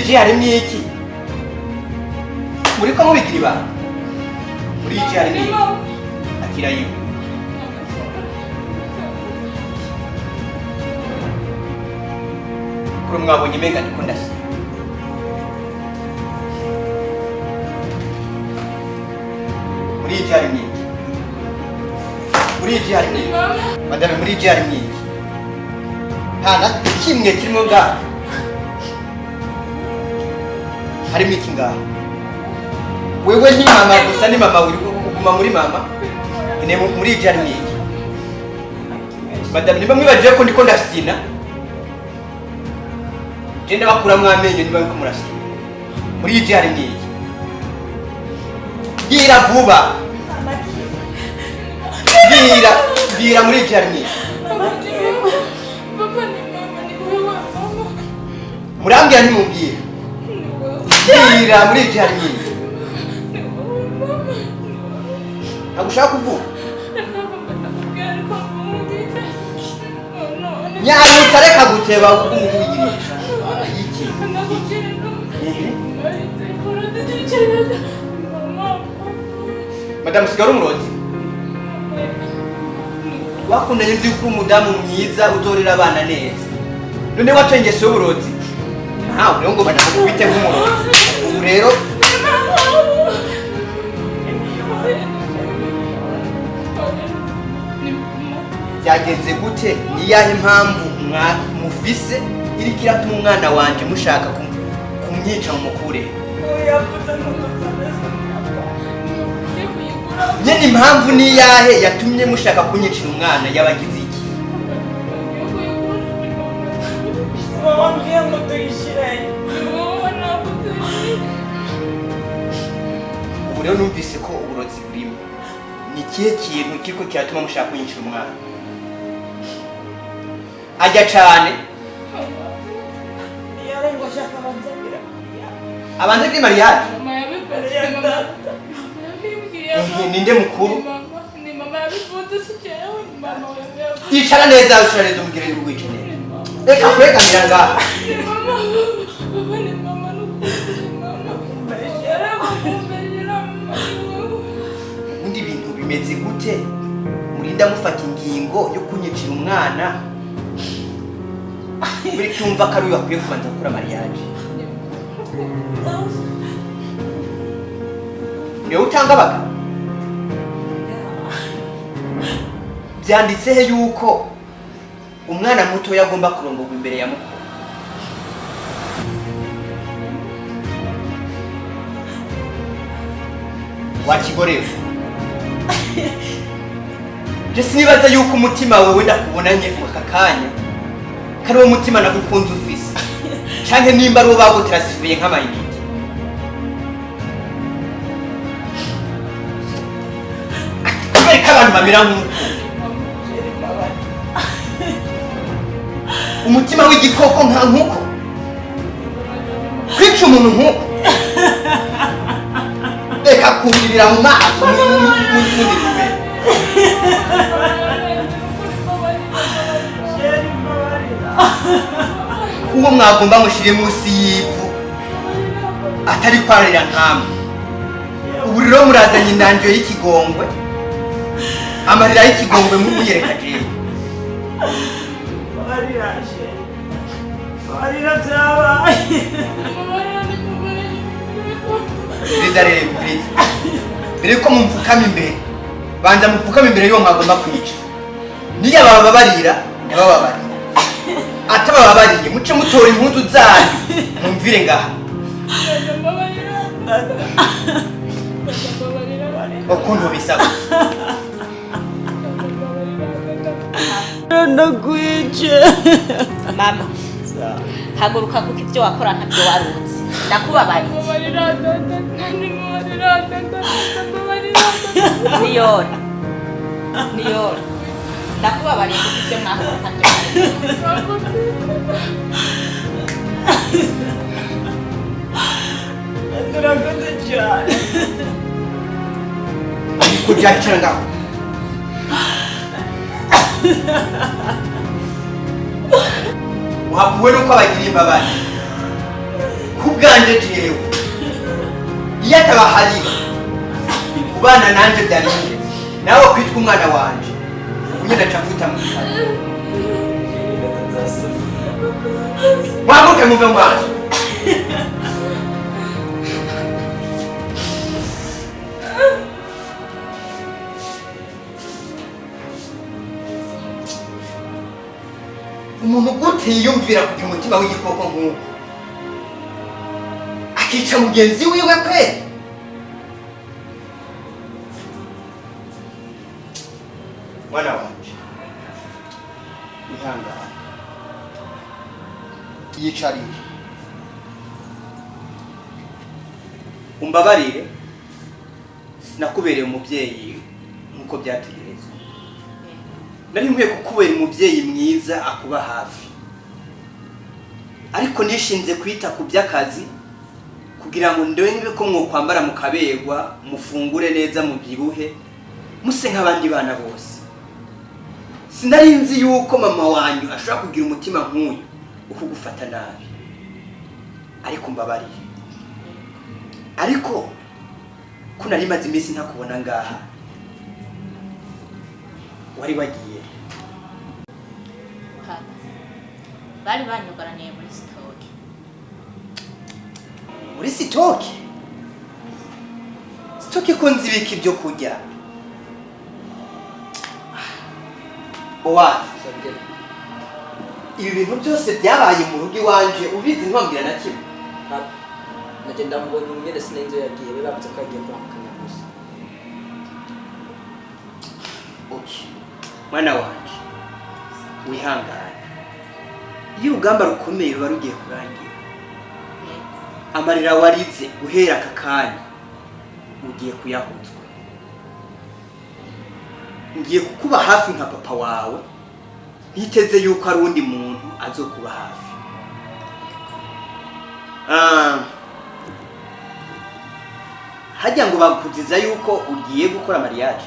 ji harimo iki? Muri ko mubigira ibanga? Muri ji harimo iki? Akira yo. Kuri mwabonye mega ndiko ndasi. Muri ji harimo iki? Muri ji harimo iki? Madame muri ji harimo iki? Hana kimwe kirimo ngaha. Harimo iki ngaha? Wewe ni mama gusa ni mama uri kuguma muri mama? Ine muri ji harimo iki? Madame niba mwibaje ko ndiko ndasikina? Jenda bakura mwamenyo niba biko murasikina. Muri ji harimo iki? Gira vuba. Gira muri ji harimo iki? Murambya ntimubwire. Gira muri ji harimo iki? Nagushaka kuvuga? Nyamutse reka guteba kumuvugirisha. Iki? Madame sigara umurozi. Wakundanye nzi ko umudamu mwiza utorera abana neza. None watengese uburozi. Ntawe rero ngo banakubite nk'umurozi. Ubu rero byagenze gute? Ni yahe mpamvu mufise iriko iratuma umwana wanje mushaka kumyica mu mukure? Nyene impamvu ni yahe yatumye mushaka kunyicira umwana yabagize iki? Ubu rero numvise ko uburozi burimo. Ni ikihe kintu kiriko kiratuma mushaka kunyicira umwana? Ajya cane. Abanze kuri mariage. Ninde mukuru? Ni mama yabivuze sijewe ni mama yabivuze. Icara neza ushare umugire rwicane. Reka kwekamira ngaha. Ni mama Undi bintu bimeze gute? Murinda mufata ingingo yo kunyicira umwana. Muri cyumva karuye akwiye kubanza gukora mariage. Niwe utanga abaga? Byanditse he yuko umwana muto yagomba kurongorwa imbere ya mukuru? Wakigorewe. Jesi nibaza yuko umutima wewe ndakubonanye aka kanya kari uwo mutima nagukunze ufise canke nimba ari bagutrasifiye nk'amayinite. Kubera abantu bamira umutima w'igikoko nka nkuko kwica umuntu nkuko reka kuririra mu maso uwo mwagomba mushire munsi y'ivu atari kwarira nkamwe. Ubu rero murazanye indangiyo y'ikigongwe, amarira y'ikigongwe muyereka jewe. Marira byabaye. Bizarere kubiza. Bire ko mumfukama imbere. Banza mupfukama imbere yo mwagomba kwica. Niya bababarira, ndababarira. Atababariye muce mutora impundu zanyu mumvire ngaha. Okuntu bisaba. Ndagwije. Mama. Haguruka kuko ibyo wakora ntabyo warunze. Ndakubabariye. Niyora. Ndakubabariye kuko ibyo mwakora ntabyo warunze. Ndurakoze cyane. Kujya ngaho. Wakuwe nuko abagira imbabazi. kubwanje jewe iyo ataba hariba kubana nanje byari byiza nawe kwitwa umwana wanje unyene acafuta mu kanwa mwamuke muve mu maso umuntu gute yiyumvira kugira umutima w'igikoko nk'uko akica mugenzi wiwe kweli mwana wanje ihangane yicarire umbabarire sinakubereye umubyeyi nk'uko byategerezwa nari nkwiye kukubera umubyeyi mwiza akuba hafi ariko nishinze kwita ku by'akazi kugira ngo ndenge ko mwokwambara mukaberwa mufungure neza mubyibuhe muse nk'abandi bana bose sinari nzi yuko mama wanyu ashobora kugira umutima nk'uyu ukugufata nabi ariko mbabarire ariko ko nari maze iminsi ntakubona ngaha wari wagiye bari banyugaraniye muri sitoke. muri sitoke? Sitoke ko nzibika ibyo kurya owa ibi bintu byose byabaye mu rugo iwanje ubizi ntwambwira na kimwe nagenda mbona umwere sinenzo yagiye biravuze ko agiye kuramukanya gusa. Okay mwana wanje wihangane iyo urugamba rukomeye ruba rugiye kurangira amarira warize guhera aka kanya ugiye kuyahuzwa ngiye kukuba hafi nka papa wawe ntiteze yuko ari undi muntu azokuba hafi hajya ngo bakuziza yuko ugiye gukora mariage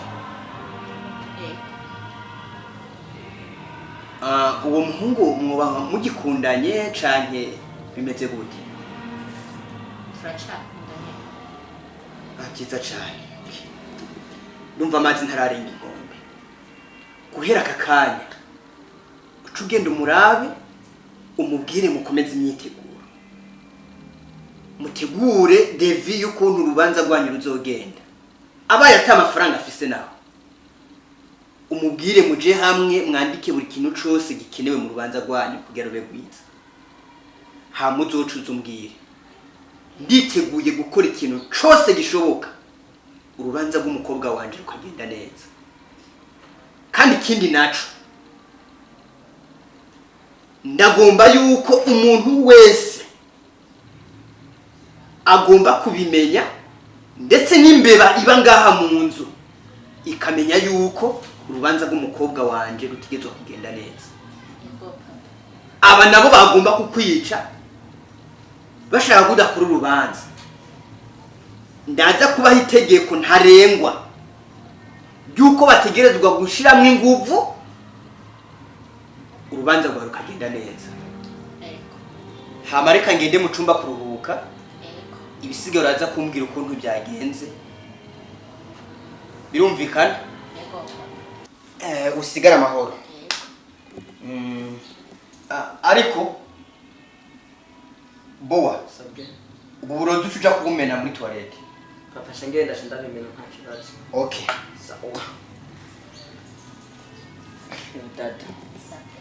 uwo muhungu mwubaha mugikundanye canke bimeze gute? Turacakundanye. Akiza cyane ndumva amazi ntararenga inkombe guhera aka kanya uca ugenda umurabe umubwire mukomeze imyiteguro mutegure devi y'ukuntu urubanza rwanyu ruzogenda abaye ata amafaranga afise naho umubwire muje hamwe mwandike buri kintu cyose gikenewe mu rubanza rwanyu kugira rube rwiza hamuzocuza umbwire nditeguye gukora ikintu cyose gishoboka urubanza rw'umukobwa wanje rukagenda neza kandi ikindi naco ndagomba yuko umuntu wese agomba kubimenya ndetse n'imbeba iba ngaha mu nzu ikamenya yuko urubanza rw'umukobwa wanje rutigezwe kugenda neza aba nabo bagomba kukwica bashaka kudakora urubanza ndaza kubaha itegeko ntarengwa yuko bategerezwa gushiramo inguvu urubanza rwa rukagenda neza hama reka ngende mu cumba kuruhuka ibisigaye uraza kumbwira ukuntu byagenze birumvikana usigara amahoro ariko bowa ubu burozi uca kubumena muri toilette papa shangenda shindabimena nta kibazo. Okay Sawa. Dada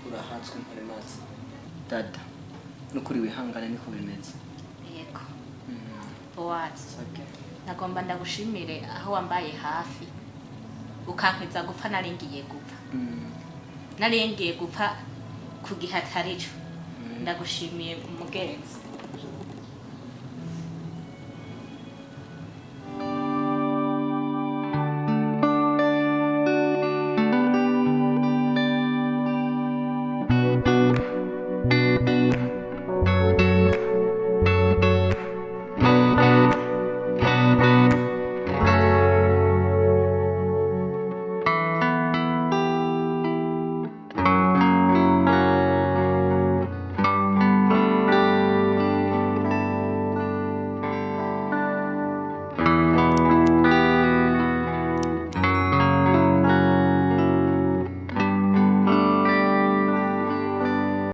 urahatswe mpore mazi. Dada nukuri wihangane niko bimeze. Yego Bowazi nagomba ndagushimire aho wambaye hafi ukankwiza gupfa naringiye gupfa naringiye gupfa ku gihe atarico ndagushimiye umugenzi